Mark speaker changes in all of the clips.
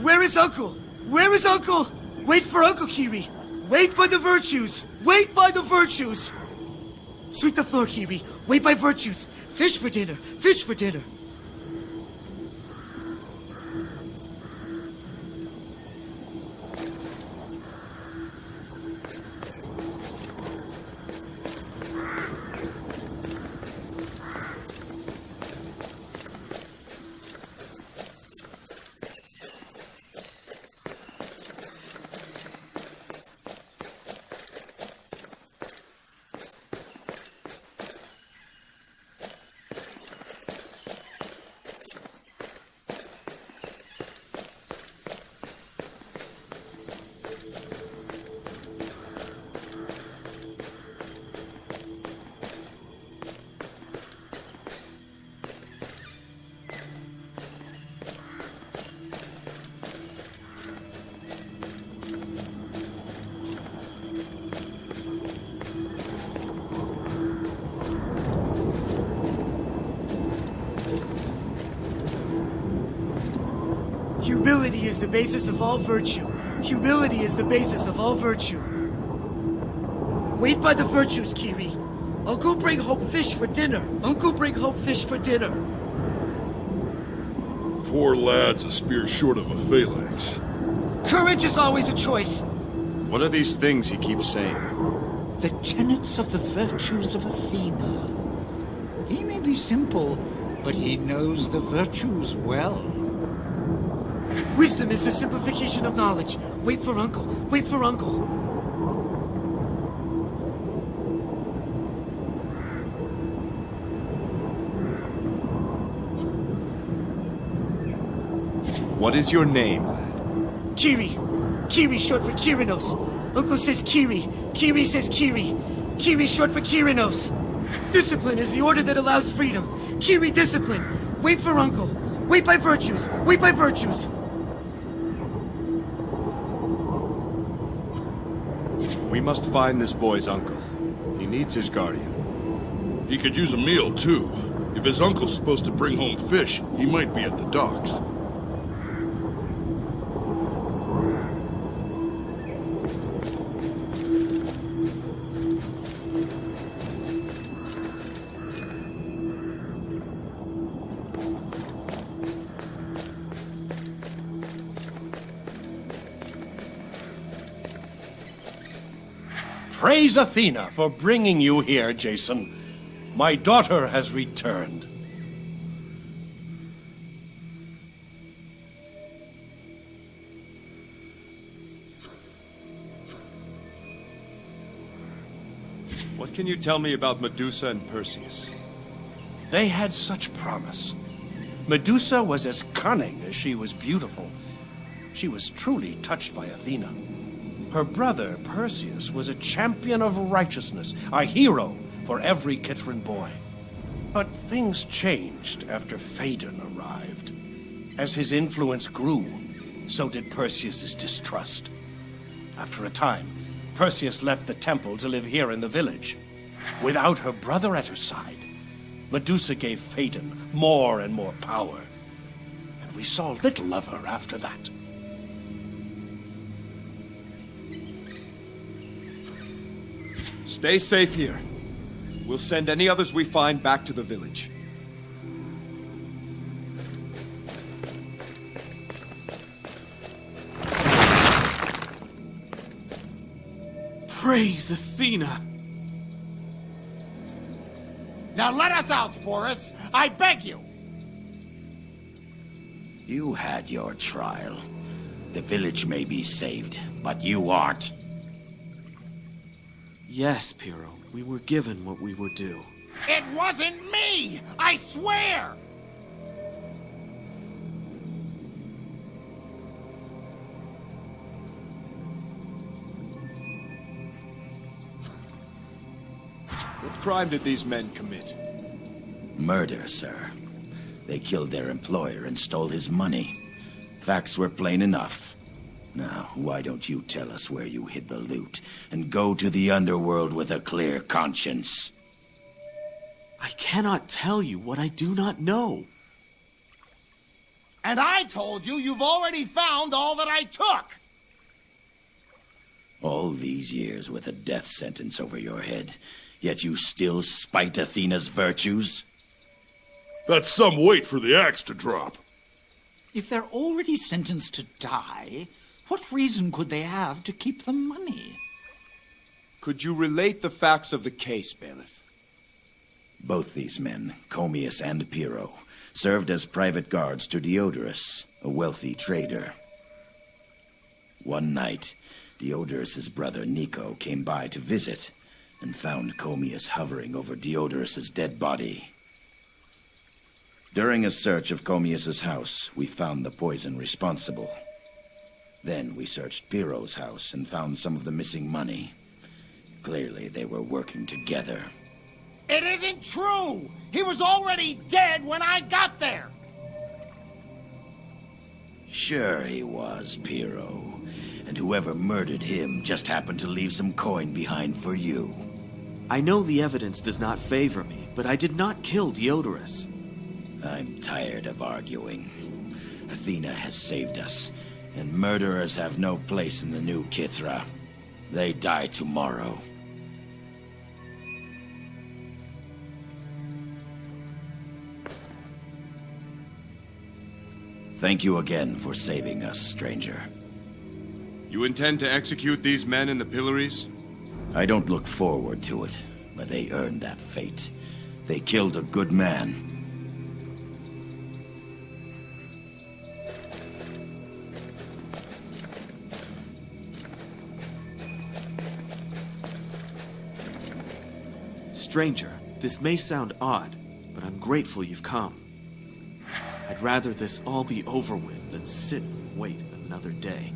Speaker 1: Where is Uncle? Where is Uncle? Wait for Uncle, Kiri. Wait by the virtues. Wait by the virtues. Sweep the floor, Kiri. Wait by virtues. Fish for dinner. Fish for dinner. Humility is the basis of all virtue. Humility is the basis of all virtue. Wait by the virtues, Kiri. Uncle bring Hope fish for dinner. Uncle bring Hope fish for dinner.
Speaker 2: Poor lad's a spear short of a phalanx.
Speaker 1: Courage is always a choice.
Speaker 3: What are these things he keeps saying?
Speaker 4: The tenets of the virtues of Athena. He may be simple, but he knows the virtues well.
Speaker 1: Wisdom is the simplification of knowledge. Wait for Uncle. Wait for Uncle.
Speaker 3: What is your name?
Speaker 1: Kiri. Kiri short for Kirinos. Uncle says Kiri. Kiri says Kiri. Kiri short for Kirinos. Discipline is the order that allows freedom. Kiri discipline. Wait for Uncle. Wait by virtues. Wait by virtues.
Speaker 3: We must find this boy's uncle. He needs his guardian.
Speaker 2: He could use a meal, too. If his uncle's supposed to bring home fish, he might be at the docks.
Speaker 5: Praise Athena for bringing you here, Jason. My daughter has returned.
Speaker 3: What can you tell me about Medusa and Perseus?
Speaker 5: They had such promise. Medusa was as cunning as she was beautiful. She was truly touched by Athena. Her brother, Perseus, was a champion of righteousness, a hero for every KYTHRAan boy. But things changed after Phaedon arrived. As his influence grew, so did Perseus's distrust. After a time, Perseus left the temple to live here in the village. Without her brother at her side, Medusa gave Phaedon more and more power. And we saw little of her after that.
Speaker 3: Stay safe here. We'll send any others we find back to the village.
Speaker 6: Praise Athena!
Speaker 7: Now let us out, Sporos! I beg you!
Speaker 4: You had your trial. The village may be saved, but you aren't.
Speaker 6: Yes, Pyrrhus, we were given what we were due.
Speaker 7: It wasn't me! I swear!
Speaker 3: What crime did these men commit?
Speaker 4: Murder, sir. They killed their employer and stole his money. Facts were plain enough. Now, why don't you tell us where you hid the loot, and go to the underworld with a clear conscience?
Speaker 6: I cannot tell you what I do not know.
Speaker 7: And I told you you've already found all that I took.
Speaker 4: All these years with a death sentence over your head, yet you still spite Athena's virtues?
Speaker 2: That's some weight for the axe to drop.
Speaker 8: If they're already sentenced to die, what reason could they have to keep the money?
Speaker 3: Could you relate the facts of the case, Bailiff?
Speaker 4: Both these men, Komeas and Pyrrhus, served as private guards to Diodorus, a wealthy trader. One night, Diodorus's brother Nico came by to visit and found Komeas hovering over Diodorus's dead body. During a search of Komeas's house, we found the poison responsible. Then we searched Pyrrhus' house and found some of the missing money. Clearly, they were working together.
Speaker 7: It isn't true! He was already dead when I got there!
Speaker 4: Sure he was, Pyrrhus. And whoever murdered him just happened to leave some coin behind for you.
Speaker 6: I know the evidence does not favor me, but I did not kill Diodorus.
Speaker 4: I'm tired of arguing. Athena has saved us, and murderers have no place in the new KYTHRA. They die tomorrow. Thank you again for saving us, stranger.
Speaker 3: You intend to execute these men in the pillories?
Speaker 4: I don't look forward to it, but they earned that fate. They killed a good man.
Speaker 6: Stranger, this may sound odd, but I'm grateful you've come. I'd rather this all be over with than sit and wait another day.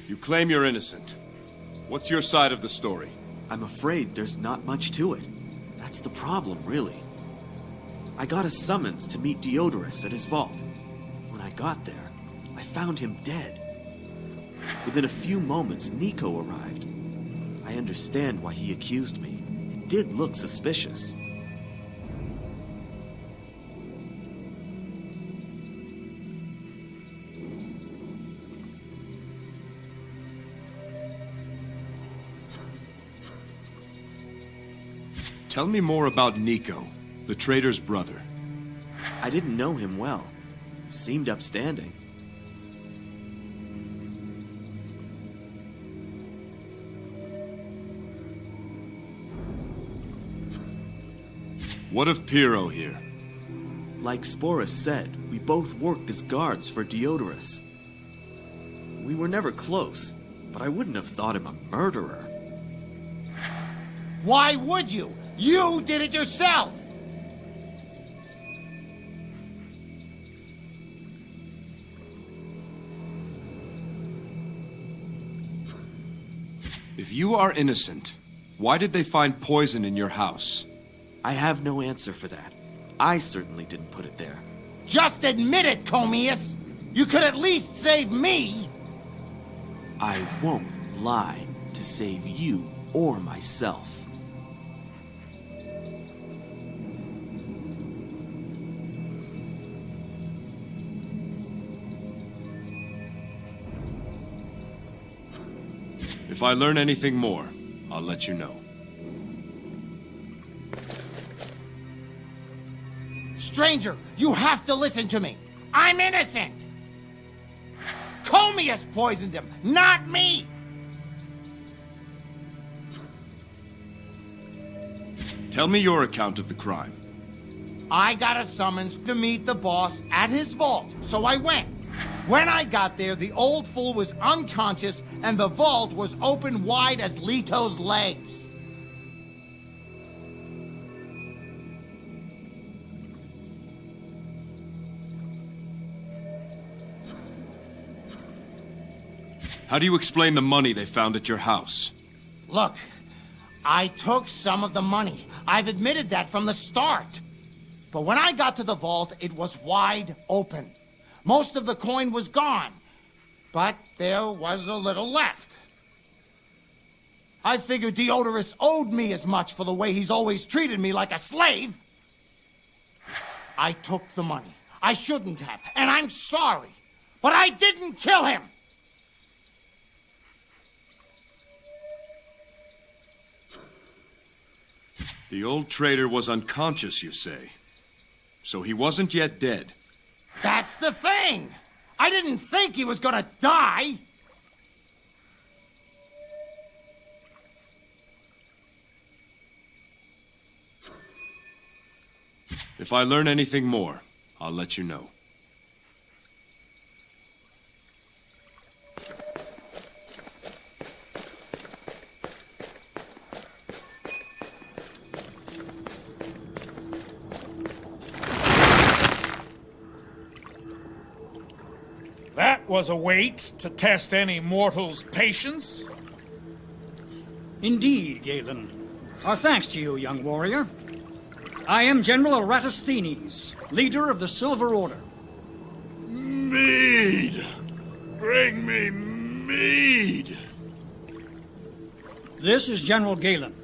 Speaker 3: You claim you're innocent. What's your side of the story?
Speaker 6: I'm afraid there's not much to it. That's the problem, really. I got a summons to meet Diodorus at his vault. When I got there, I found him dead. Within a few moments, Nico arrived. I understand why he accused me. It did look suspicious.
Speaker 3: Tell me more about Nico, the trader's brother.
Speaker 6: I didn't know him well. Seemed upstanding.
Speaker 3: What of Pyrrhus here?
Speaker 6: Like Sporos said, we both worked as guards for Diodorus. We were never close, but I wouldn't have thought him a murderer.
Speaker 7: Why would you? You did it yourself!
Speaker 3: If you are innocent, why did they find poison in your house?
Speaker 6: I have no answer for that. I certainly didn't put it there.
Speaker 7: Just admit it, Komeas! You could at least save me!
Speaker 6: I won't lie to save you or myself.
Speaker 3: If I learn anything more, I'll let you know.
Speaker 7: Stranger, you have to listen to me. I'm innocent! Komeas poisoned him, not me!
Speaker 3: Tell me your account of the crime.
Speaker 7: I got a summons to meet the boss at his vault, so I went. When I got there, the old fool was unconscious and the vault was open wide as Leto's legs.
Speaker 3: How do you explain the money they found at your house?
Speaker 7: Look, I took some of the money. I've admitted that from the start. But when I got to the vault, it was wide open. Most of the coin was gone, but there was a little left. I figured Diodorus owed me as much for the way he's always treated me like a slave. I took the money. I shouldn't have, and I'm sorry. But I didn't kill him!
Speaker 3: The old traitor was unconscious, you say? So he wasn't yet dead?
Speaker 7: That's the thing! I didn't think he was gonna die!
Speaker 3: If I learn anything more, I'll let you know.
Speaker 9: That was a weight to test any mortal's patience.
Speaker 10: Indeed, Galen. Our thanks to you, young warrior. I am General Eratosthenes, leader of the Silver Order.
Speaker 2: Mead! Bring me mead!
Speaker 10: This is General Galen,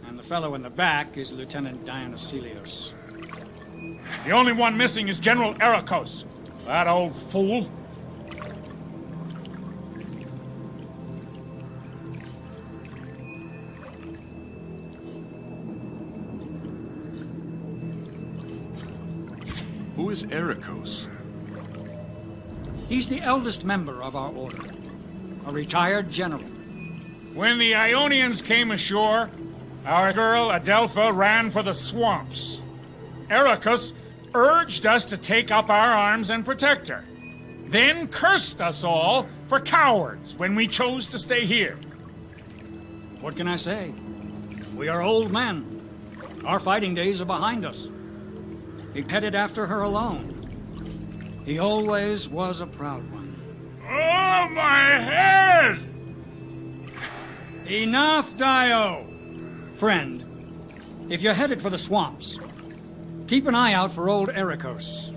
Speaker 10: and the fellow in the back is Lieutenant Dionýsili.
Speaker 9: The only one missing is General Eratosthenes. That old fool.
Speaker 3: Who is Eratosthenes?
Speaker 10: He's the eldest member of our order, a retired general.
Speaker 9: When the Ionians came ashore, our girl Adelpha ran for the swamps. Eratosthenes urged us to take up our arms and protect her, then cursed us all for cowards when we chose to stay here.
Speaker 10: What can I say? We are old men. Our fighting days are behind us. He headed after her alone. He always was a proud one.
Speaker 9: Oh, my head!
Speaker 10: Enough, Dio! Friend, if you're headed for the swamps, keep an eye out for old Eratosthenes.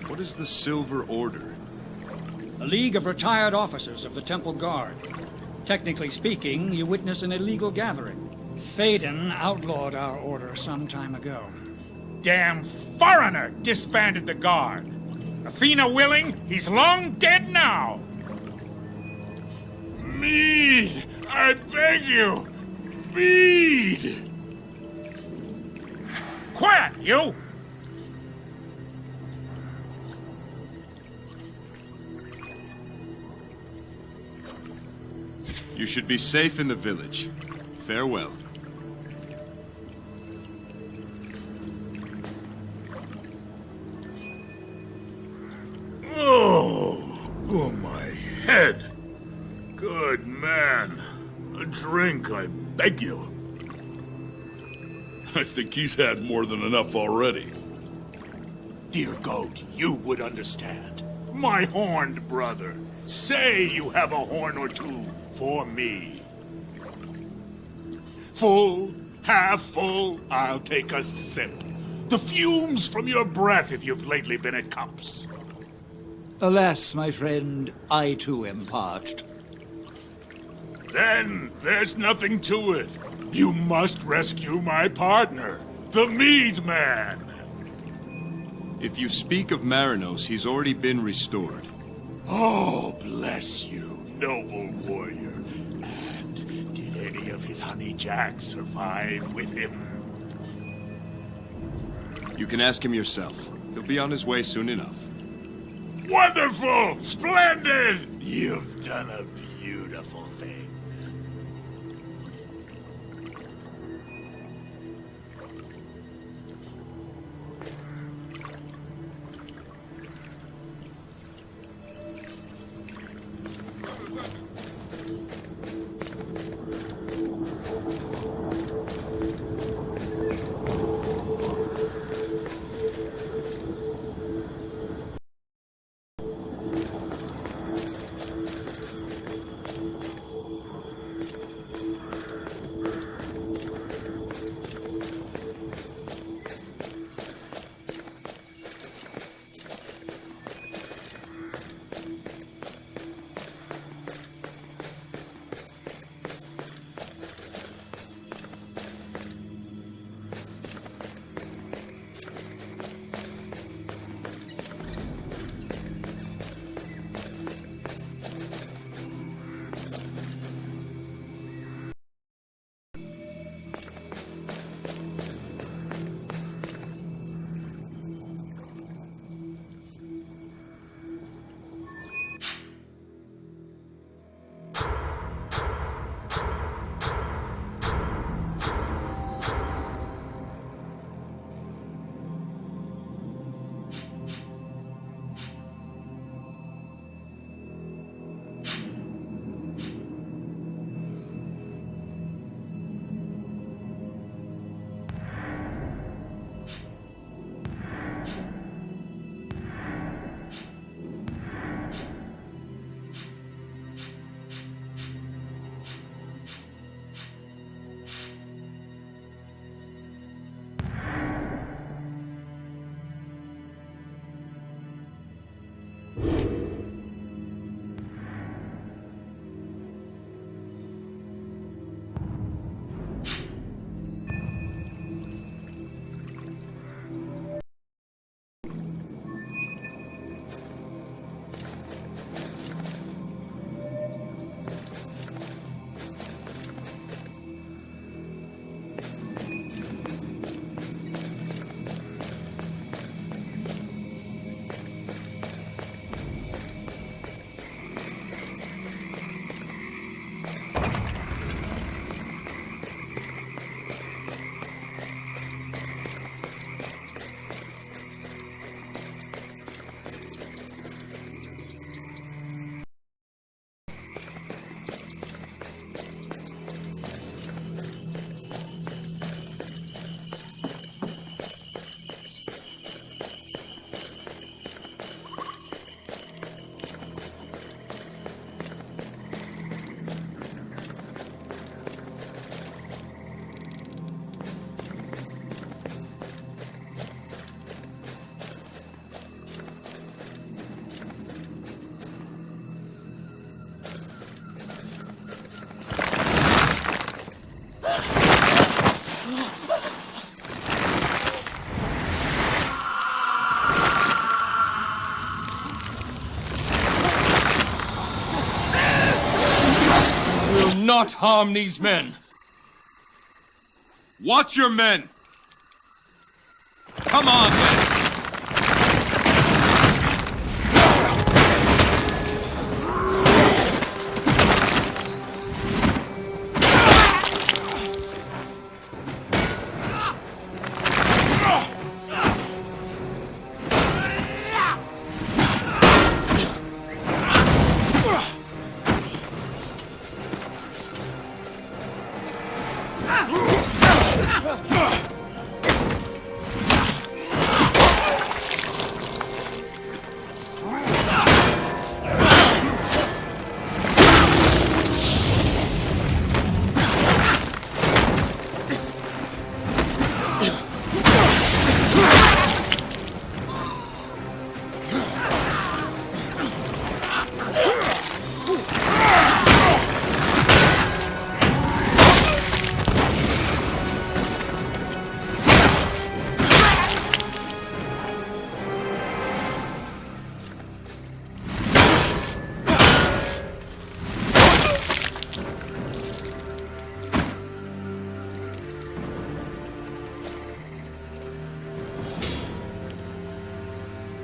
Speaker 3: What is the Silver Order?
Speaker 10: A league of retired officers of the Temple Guard. Technically speaking, you witness an illegal gathering. Phaedon outlawed our order some time ago.
Speaker 9: Damn foreigner disbanded the guard. Athena willing, he's long dead now.
Speaker 2: Mead! I beg you! Mead!
Speaker 9: Quiet, you!
Speaker 3: You should be safe in the village. Farewell.
Speaker 2: Oh, my head. Good man. A drink, I beg you. I think he's had more than enough already.
Speaker 11: Dear goat, you would understand. My horned brother. Say you have a horn or two for me. Full, half full, I'll take a sip. The fumes from your breath if you've lately been at cups.
Speaker 8: Alas, my friend, I too am parched.
Speaker 11: Then there's nothing to it. You must rescue my partner, the Mead Man.
Speaker 3: If you speak of Marinos, he's already been restored.
Speaker 11: Oh, bless you, noble warrior. And did any of his honey jacks survive with him?
Speaker 3: You can ask him yourself. He'll be on his way soon enough.
Speaker 11: Wonderful! Splendid! You've done a beautiful thing.
Speaker 3: not harm these men. Watch your men! Come on, men!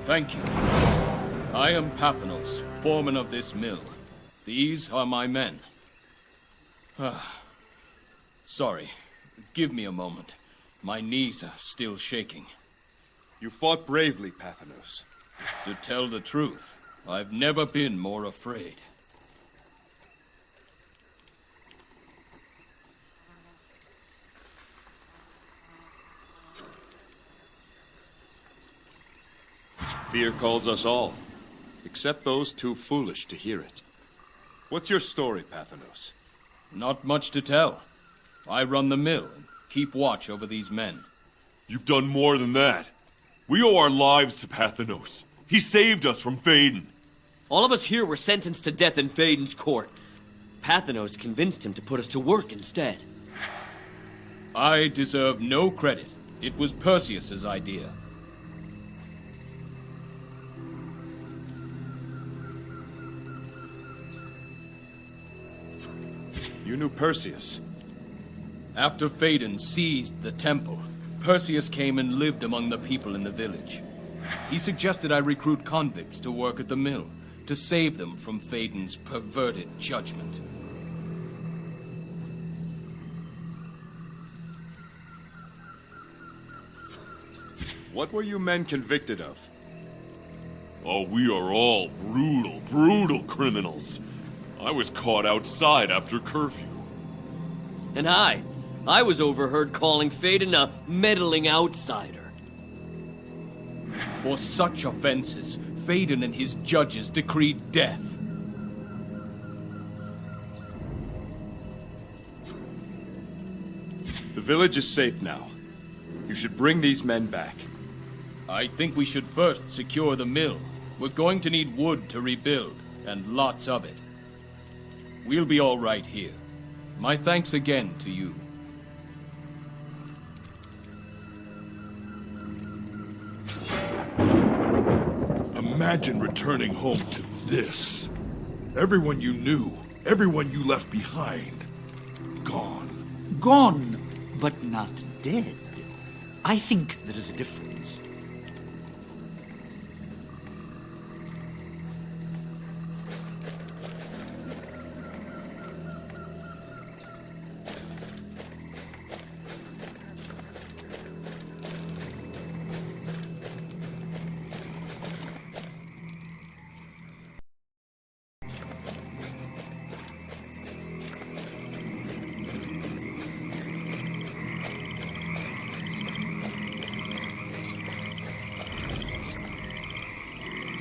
Speaker 12: Thank you. I am Parthenos, foreman of this mill. These are my men. Sorry. Give me a moment. My knees are still shaking.
Speaker 3: You fought bravely, Parthenos.
Speaker 12: To tell the truth, I've never been more afraid.
Speaker 3: Fear calls us all, except those too foolish to hear it. What's your story, Parthenos?
Speaker 12: Not much to tell. I run the mill and keep watch over these men.
Speaker 13: You've done more than that. We owe our lives to Parthenos. He saved us from Phaedon.
Speaker 14: All of us here were sentenced to death in Phaedon's court. Parthenos convinced him to put us to work instead.
Speaker 12: I deserve no credit. It was Perseus's idea.
Speaker 3: You knew Perseus.
Speaker 12: After Phaedon seized the temple, Perseus came and lived among the people in the village. He suggested I recruit convicts to work at the mill, to save them from Phaedon's perverted judgment.
Speaker 3: What were you men convicted of?
Speaker 13: Oh, we are all brutal, brutal criminals. I was caught outside after curfew.
Speaker 14: And I was overheard calling Phaedon a meddling outsider.
Speaker 12: For such offenses, Phaedon and his judges decreed death.
Speaker 3: The village is safe now. You should bring these men back.
Speaker 12: I think we should first secure the mill. We're going to need wood to rebuild, and lots of it. We'll be all right here. My thanks again to you.
Speaker 2: Imagine returning home to this. Everyone you knew, everyone you left behind, gone.
Speaker 8: Gone, but not dead. I think there is a difference.